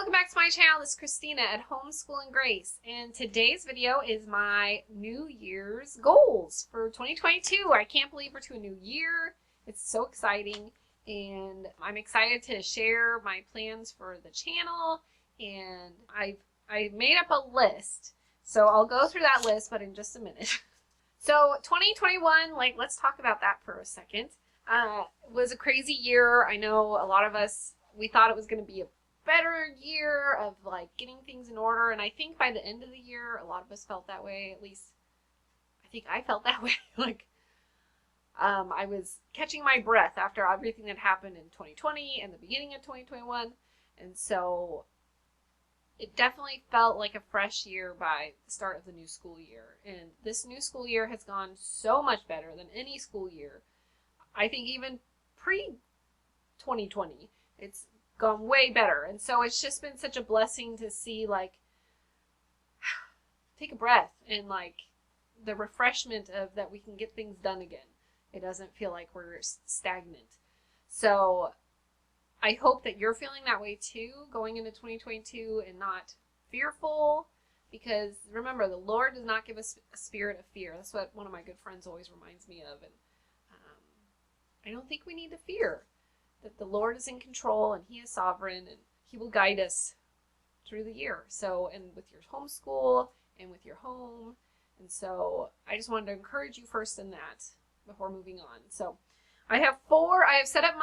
welcome back to my channel. This is Christina at Homeschool Grace, and today's video is my New Year's goals for 2022. I can't believe we're to a new year. It's so exciting, and I'm excited to share my plans for the channel, and I've made up a list, so I'll go through that list, but in just a minute. So 2021, let's talk about that for a second. It was a crazy year. I know a lot of us, we thought it was going to be a better year of getting things in order, and I think by the end of the year a lot of us felt that way. At least I think I felt that way. I was catching my breath after everything that happened in 2020 and the beginning of 2021, and so it definitely felt like a fresh year by the start of the new school year. And this new school year has gone so much better than any school year. I think even pre-2020 it's gone way better, and so it's just been such a blessing to see take a breath and the refreshment of that we can get things done again. It doesn't feel like we're stagnant. So I hope that you're feeling that way too going into 2022 and not fearful, because remember, the Lord does not give us a spirit of fear. That's what one of my good friends always reminds me of, and I don't think we need to fear. That the Lord is in control and He is sovereign and He will guide us through the year. So, and with your homeschool and with your home. And so I just wanted to encourage you first in that before moving on. So I have set up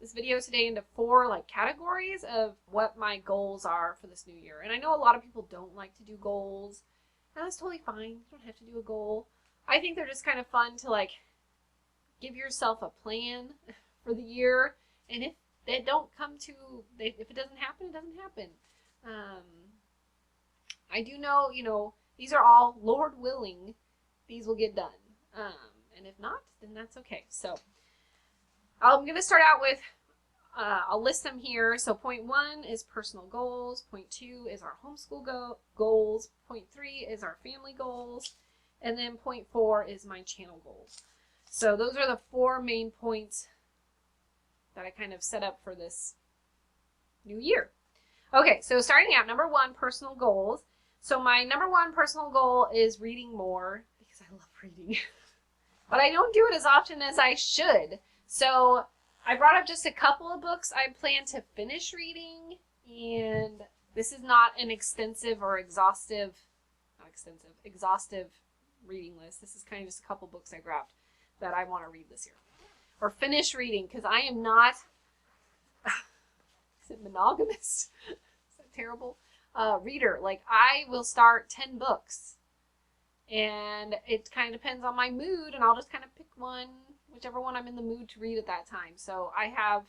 this video today into four categories of what my goals are for this new year. And I know a lot of people don't like to do goals, and that's totally fine. You don't have to do a goal. I think they're just kind of fun to give yourself a plan for the year, and if they don't if it doesn't happen, it doesn't happen. I do know, these are all, Lord willing, these will get done. And if not, then that's okay. So I'm going to start out with, I'll list them here. So point 1 is personal goals. Point 2 is our homeschool goals. Point 3 is our family goals. And then point 4 is my channel goals. So those are the 4 main points that I kind of set up for this new year. Okay, so starting out, number 1, personal goals. So my number 1 personal goal is reading more, because I love reading. But I don't do it as often as I should. So I brought up just a couple of books I plan to finish reading, and this is not an exhaustive reading list. This is kind of just a couple books I grabbed that I want to read this year. Or finish reading, because I am not, is it monogamous? Is that terrible? Reader. I will start 10 books, and it kind of depends on my mood, and I'll just kind of pick one, whichever one I'm in the mood to read at that time. So I have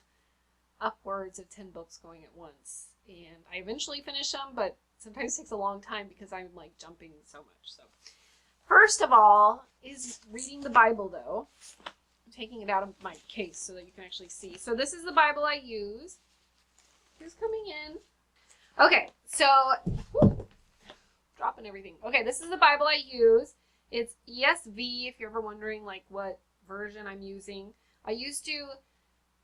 upwards of 10 books going at once, and I eventually finish them, but sometimes it takes a long time because I'm jumping so much. So first of all is reading the Bible, though. Taking it out of my case so that you can actually see. So this is the Bible I use. Who's coming in? Okay, so dropping everything. Okay, this is the Bible I use. It's ESV, if you're ever wondering what version I'm using. I used to,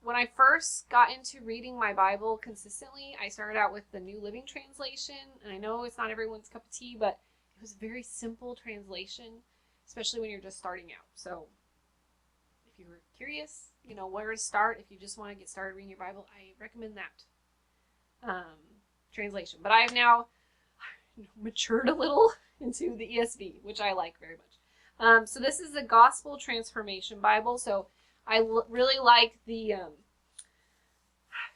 when I first got into reading my Bible consistently, I started out with the New Living Translation, and I know it's not everyone's cup of tea, but it was a very simple translation, especially when you're just starting out. So if you're curious, where to start, if you just want to get started reading your Bible, I recommend that translation. But I have now matured a little into the ESV, which I like very much. So this is the Gospel Transformation Bible. So I really like the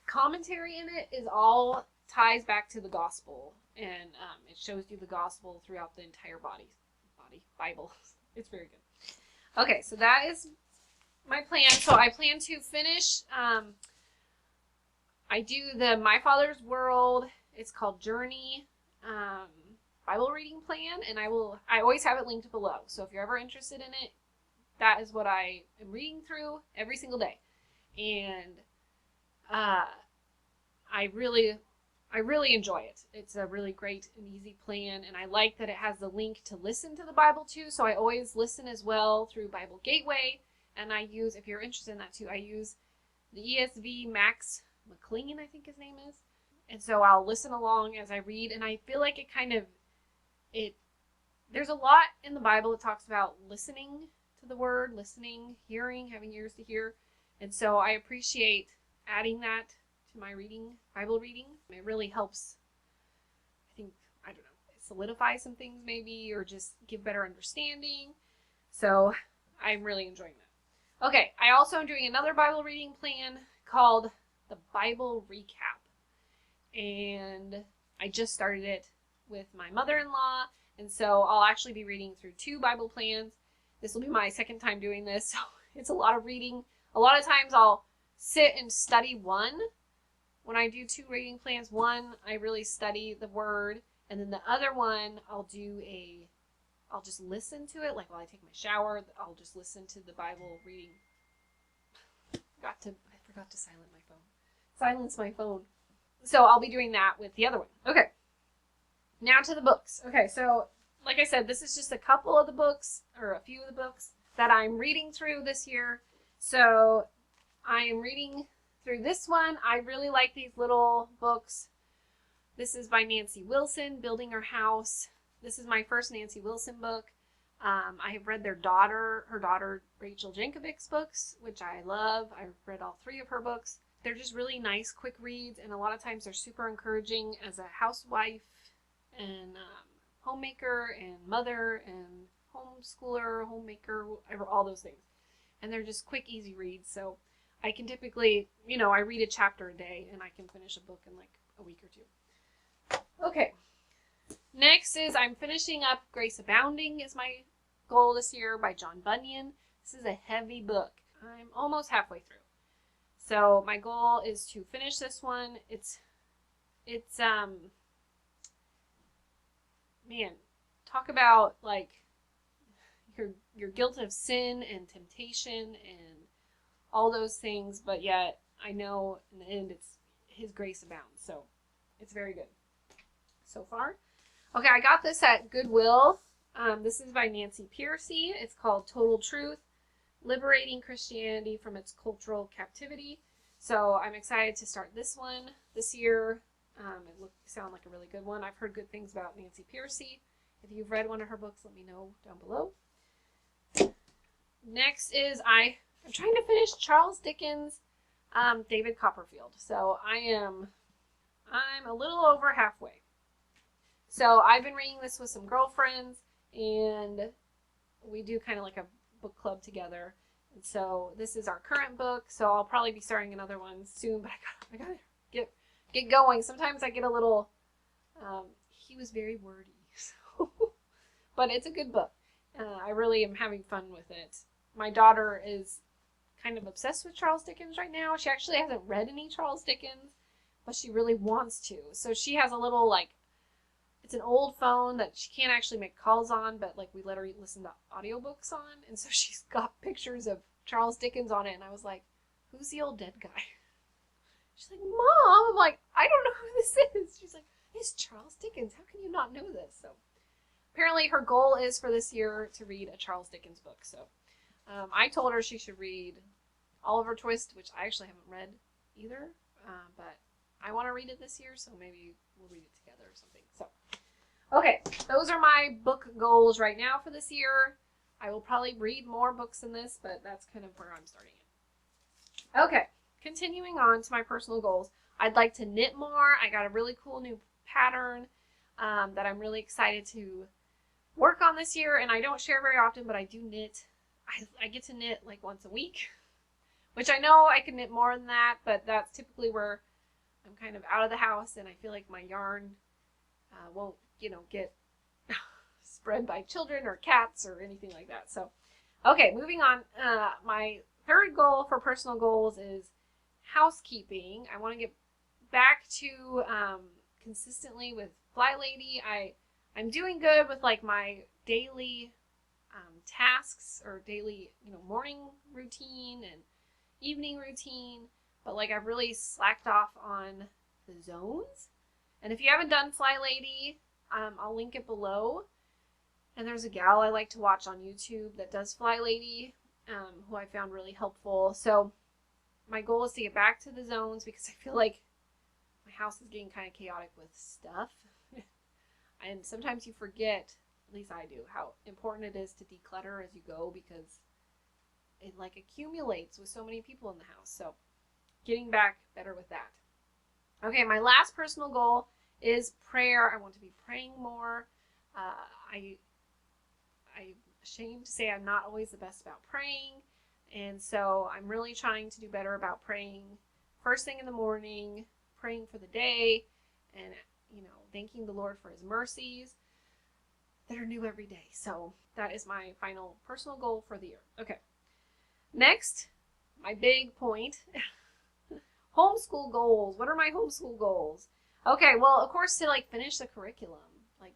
commentary in it. Is all ties back to the gospel, and it shows you the gospel throughout the entire Bible. It's very good. Okay, so that is my plan. So I plan to finish, I do the My Father's World, it's called Journey, Bible reading plan, and I always have it linked below. So if you're ever interested in it, that is what I am reading through every single day. And I really enjoy it. It's a really great and easy plan, and I like that it has the link to listen to the Bible too. So I always listen as well through Bible Gateway. And I use, if you're interested in that too, I use the ESV Max McLean, I think his name is. And so I'll listen along as I read, and I feel like there's a lot in the Bible that talks about listening to the word, listening, hearing, having ears to hear. And so I appreciate adding that to my Bible reading. It really helps, I don't know, solidify some things maybe, or just give better understanding. So I'm really enjoying that. Okay, I also am doing another Bible reading plan called the Bible Recap. And I just started it with my mother-in-law, and so I'll actually be reading through 2 Bible plans. This will be my second time doing this, so it's a lot of reading. A lot of times I'll sit and study one. When I do 2 reading plans, one, I really study the word, and then the other one, I'll just listen to it, like while I take my shower, I'll just listen to the Bible reading. I forgot to silence my phone. So I'll be doing that with the other one. Okay. Now to the books. Okay, so like I said, this is just a couple of the books, or a few of the books that I'm reading through this year. So I am reading through this one. I really like these little books. This is by Nancy Wilson, Building Her House. This is my first Nancy Wilson book. I have read her daughter Rachel Jankovic's books, which I love. I've read all 3 of her books. They're just really nice, quick reads, and a lot of times they're super encouraging as a housewife and homemaker and mother and homeschooler, homemaker, all those things. And they're just quick, easy reads. So I can typically, I read a chapter a day, and I can finish a book in like a week or 2. Okay. Next is I'm finishing up Grace Abounding is my goal this year by John Bunyan. This is a heavy book. I'm almost halfway through. So my goal is to finish this one. It's man, talk about like your guilt of sin and temptation and all those things, but yet I know in the end it's His grace abounds. So it's very good so far. Okay, I got this at Goodwill. This is by Nancy Pearcey. It's called Total Truth: Liberating Christianity from Its Cultural Captivity. So I'm excited to start this one this year. It sounds like a really good one. I've heard good things about Nancy Pearcey. If you've read one of her books, let me know down below. Next is I'm trying to finish Charles Dickens' David Copperfield. So I'm a little over halfway. So I've been reading this with some girlfriends, and we do kind of like a book club together. And so this is our current book, so I'll probably be starting another one soon, but I gotta get going. Sometimes I get a little, he was very wordy, so. But it's a good book. I really am having fun with it. My daughter is kind of obsessed with Charles Dickens right now. She actually hasn't read any Charles Dickens, but she really wants to. So she has a little, it's an old phone that she can't actually make calls on, but we let her listen to audiobooks on. And so she's got pictures of Charles Dickens on it. And I was like, who's the old dead guy? She's like, Mom. I'm like, I don't know who this is. She's like, it's Charles Dickens. How can you not know this? So apparently her goal is for this year to read a Charles Dickens book. So I told her she should read Oliver Twist, which I actually haven't read either. But I want to read it this year, so maybe we'll read it together or something. So, okay, those are my book goals right now for this year. I will probably read more books than this, but that's kind of where I'm starting it. Okay, continuing on to my personal goals. I'd like to knit more. I got a really cool new pattern that I'm really excited to work on this year, and I don't share very often, but I do knit. I get to knit once a week, which I know I can knit more than that, but that's typically where I'm kind of out of the house, and I feel like my yarn won't, get spread by children or cats or anything like that. So, okay, moving on. My third goal for personal goals is housekeeping. I want to get back to consistently with Fly Lady. I'm doing good with my daily tasks or daily, morning routine and evening routine. But I've really slacked off on the zones. And if you haven't done Fly Lady, I'll link it below. And there's a gal I like to watch on YouTube that does Fly Lady, who I found really helpful. So my goal is to get back to the zones because I feel like my house is getting kind of chaotic with stuff. And sometimes you forget, at least I do, how important it is to declutter as you go, because it like accumulates with so many people in the house. So getting back better with that. Okay, my last personal goal is prayer. I want to be praying more. I'm ashamed to say I'm not always the best about praying. And so I'm really trying to do better about praying first thing in the morning, praying for the day, and, thanking the Lord for his mercies that are new every day. So that is my final personal goal for the year. Okay. Next, my big point, homeschool goals. What are my homeschool goals? Okay, well, of course, to finish the curriculum. I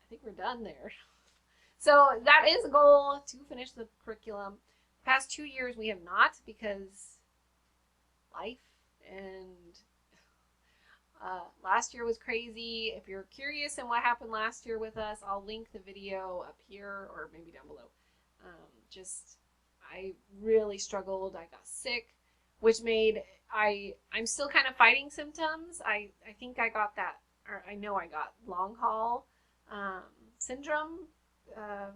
think we're done there. So that is a goal, to finish the curriculum. The past 2 years we have not, because life, and last year was crazy. If you're curious in what happened last year with us, I'll link the video up here or maybe down below. I really struggled. I got sick, which made I'm still kind of fighting symptoms. I think I got that, or I know I got long haul syndrome,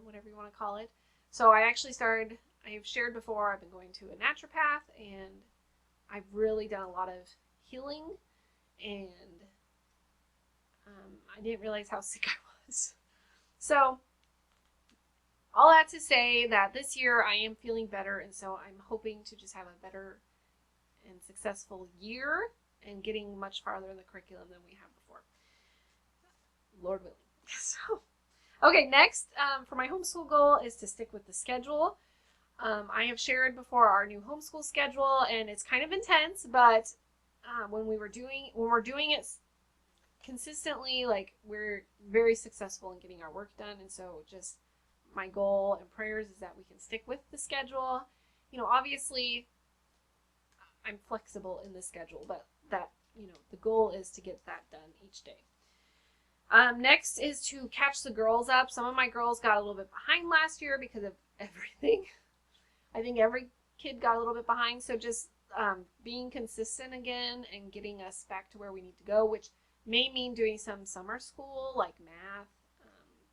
whatever you want to call it. So I actually started, I have shared before, I've been going to a naturopath, and I've really done a lot of healing, and I didn't realize how sick I was. So all that to say that this year I am feeling better, and so I'm hoping to just have a better and successful year and getting much farther in the curriculum than we have before, Lord willing. So, okay, next for my homeschool goal is to stick with the schedule. I have shared before our new homeschool schedule, and it's kind of intense, but when we're doing it consistently, we're very successful in getting our work done. And so just my goal and prayers is that we can stick with the schedule. Obviously I'm flexible in the schedule, but that, the goal is to get that done each day. Next is to catch the girls up. Some of my girls got a little bit behind last year because of everything. I think every kid got a little bit behind. So just being consistent again and getting us back to where we need to go, which may mean doing some summer school, like math,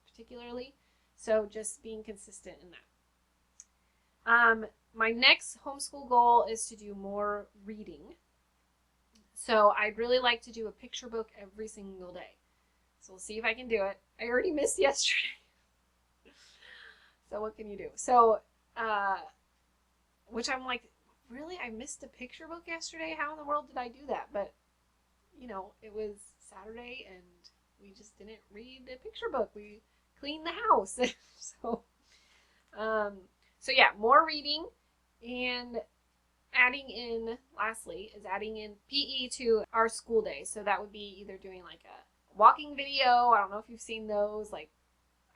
particularly. So just being consistent in that. My next homeschool goal is to do more reading. So I'd really like to do a picture book every single day. So we'll see if I can do it. I already missed yesterday. So what can you do? So, which I'm like, really? I missed a picture book yesterday? How in the world did I do that? But, it was Saturday and we just didn't read a picture book. We cleaned the house. So yeah, more reading, and lastly, is adding in PE to our school day. So that would be either doing a walking video. I don't know if you've seen those. I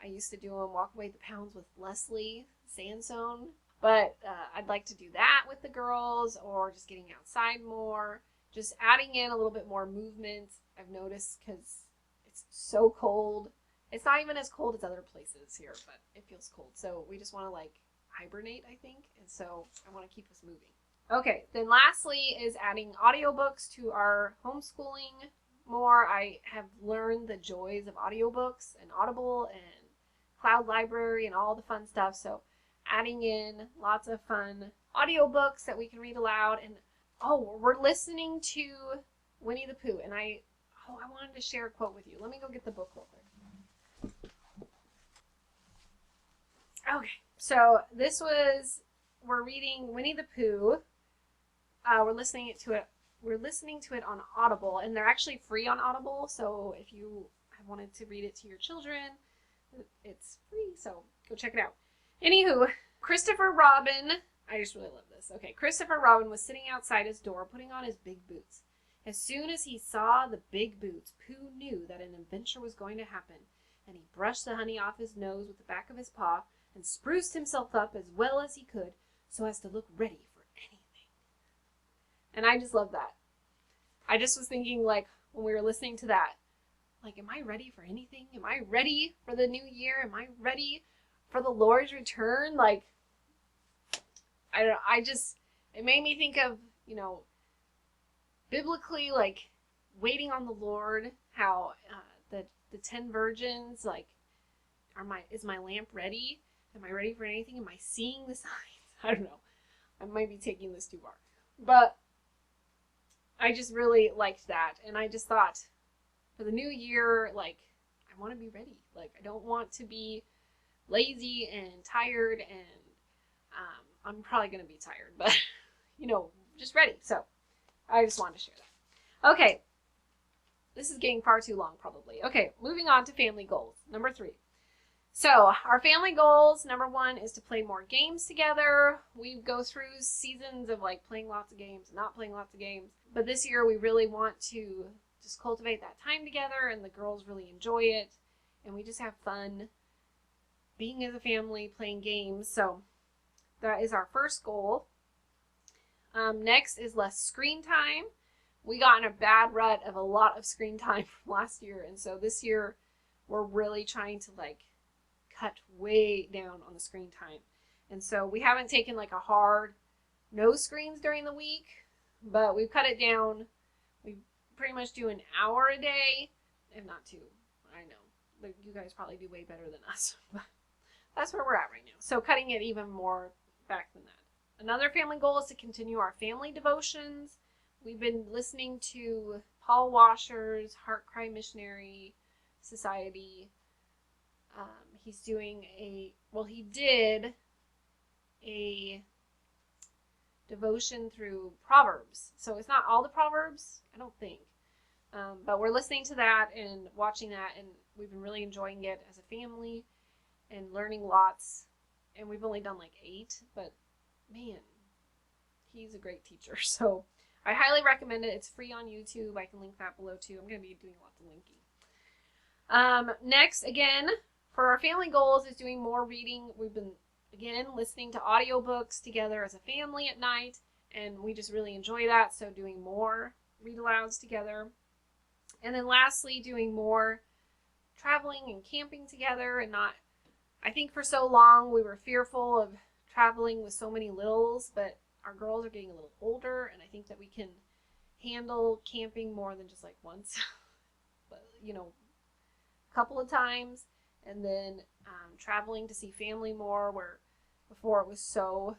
used to do them, Walk Away the Pounds with Leslie Sansone. But I'd like to do that with the girls, or just getting outside more. Just adding in a little bit more movement, I've noticed, because it's so cold. It's not even as cold as other places here, but it feels cold. So we just want to hibernate, I think. And so I want to keep us moving. Okay, then lastly is adding audiobooks to our homeschooling more. I have learned the joys of audiobooks and Audible and Cloud Library and all the fun stuff. So adding in lots of fun audiobooks that we can read aloud. And we're listening to Winnie the Pooh. And I wanted to share a quote with you. Let me go get the book real quick. Okay, so we're reading Winnie the Pooh. We're listening to it on Audible, and they're actually free on Audible. So if you wanted to read it to your children, it's free. So go check it out. Anywho, Christopher Robin, I just really love this. Okay, Christopher Robin was sitting outside his door putting on his big boots. As soon as he saw the big boots, Pooh knew that an adventure was going to happen, and he brushed the honey off his nose with the back of his paw and spruced himself up as well as he could so as to look ready for anything. And I just love that. I just was thinking, when we were listening to that, am I ready for anything? Am I ready for the new year? Am I ready for the Lord's return? I don't know. It made me think of, biblically, waiting on the Lord, how the 10 virgins, like, is my lamp ready? Am I ready for anything? Am I seeing the signs? I don't know. I might be taking this too far. But I just really liked that. And I just thought, for the new year, like, I want to be ready. Like, I don't want to be lazy and tired, and I'm probably going to be tired, but, just ready. So I just wanted to share that. Okay. This is getting far too long, probably. Okay, moving on to family goals. Number 3. So our family goals, number 1 is to play more games together. We go through seasons of like playing lots of games, not playing lots of games. But this year we really want to just cultivate that time together, and the girls really enjoy it. And we just have fun being as a family, playing games. So that is our first goal. Next is less screen time. We got in a bad rut of a lot of screen time from last year. And so this year we're really trying to like cut way down on the screen time. And so we haven't taken like a hard no screens during the week, but we've cut it down. We pretty much do an hour a day, if not 2. I know, but you guys probably do way better than us. But that's where we're at right now. So cutting it even more back than that. Another family goal is to continue our family devotions. We've been listening to Paul Washer's Heart Cry Missionary Society. He's doing he did a devotion through Proverbs. So it's not all the Proverbs, I don't think. But we're listening to that and watching that, and we've been really enjoying it as a family and learning lots. And we've only done like 8, but man, he's a great teacher. So I highly recommend it. It's free on YouTube. I can link that below too. I'm going to be doing lots of linking. Next, again, for our family goals is doing more reading. We've been, again, listening to audiobooks together as a family at night, and we just really enjoy that. So doing more read-alouds together. And then lastly, doing more traveling and camping together. And not, I think for so long we were fearful of traveling with so many littles, but our girls are getting a little older, and I think that we can handle camping more than just like once, but a couple of times, and then traveling to see family more, where before it was so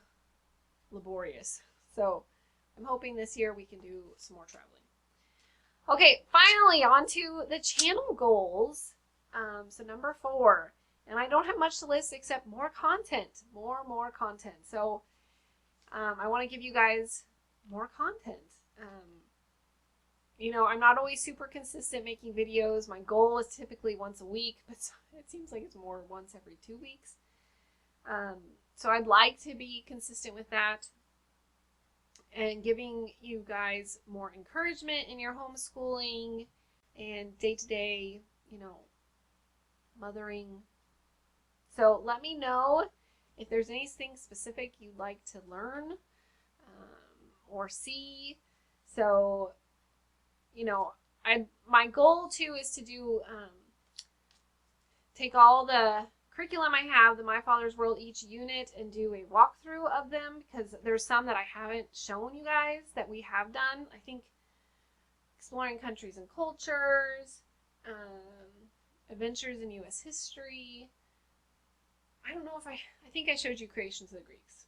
laborious. So I'm hoping this year we can do some more traveling. Okay, finally on to the channel goals. So number 4, and I don't have much to list except more content, more content. So I want to give you guys more content. I'm not always super consistent making videos. My goal is typically once a week, but it seems like it's more once every 2 weeks. So I'd like to be consistent with that and giving you guys more encouragement in your homeschooling and day-to-day, mothering. So let me know if there's anything specific you'd like to learn or see. So, my goal too is to do take all the curriculum I have, the My Father's World, each unit, and do a walkthrough of them, because there's some that I haven't shown you guys that we have done. I think exploring countries and cultures, adventures in U.S. history. I don't know if I think I showed you Creations of the Greeks.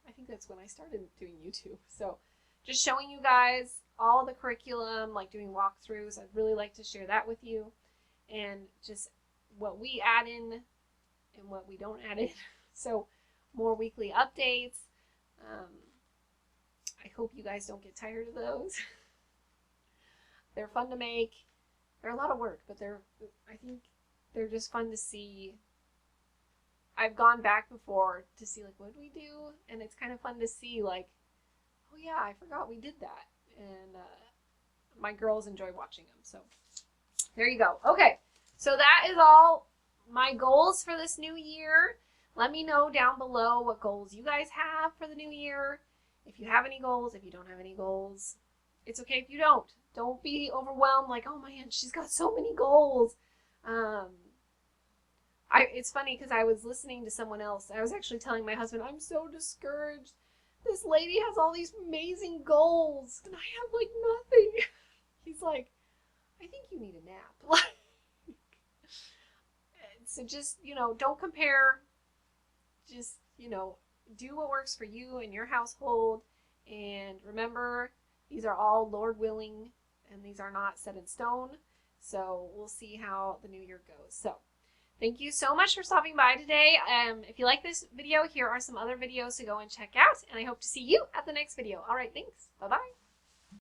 I think that's when I started doing YouTube. So just showing you guys all the curriculum, like doing walkthroughs. I'd really like to share that with you, and just what we add in and what we don't add in. So more weekly updates. I hope you guys don't get tired of those. They're fun to make. They're a lot of work, but I think they're just fun to see. I've gone back before to see like, what did we do? And it's kind of fun to see like, oh yeah, I forgot we did that. And my girls enjoy watching them. So there you go. Okay, so that is all my goals for this new year. Let me know down below what goals you guys have for the new year. If you have any goals, if you don't have any goals, it's okay if you don't. Don't be overwhelmed like, oh man, she's got so many goals. It's funny because I was listening to someone else. I was actually telling my husband, I'm so discouraged. This lady has all these amazing goals, and I have like nothing. He's like, you need a nap. So just, don't compare. Just, do what works for you and your household. And remember, these are all Lord willing, and these are not set in stone. So we'll see how the new year goes. So thank you so much for stopping by today. If you like this video, here are some other videos to go and check out. And I hope to see you at the next video. All right, thanks. Bye-bye.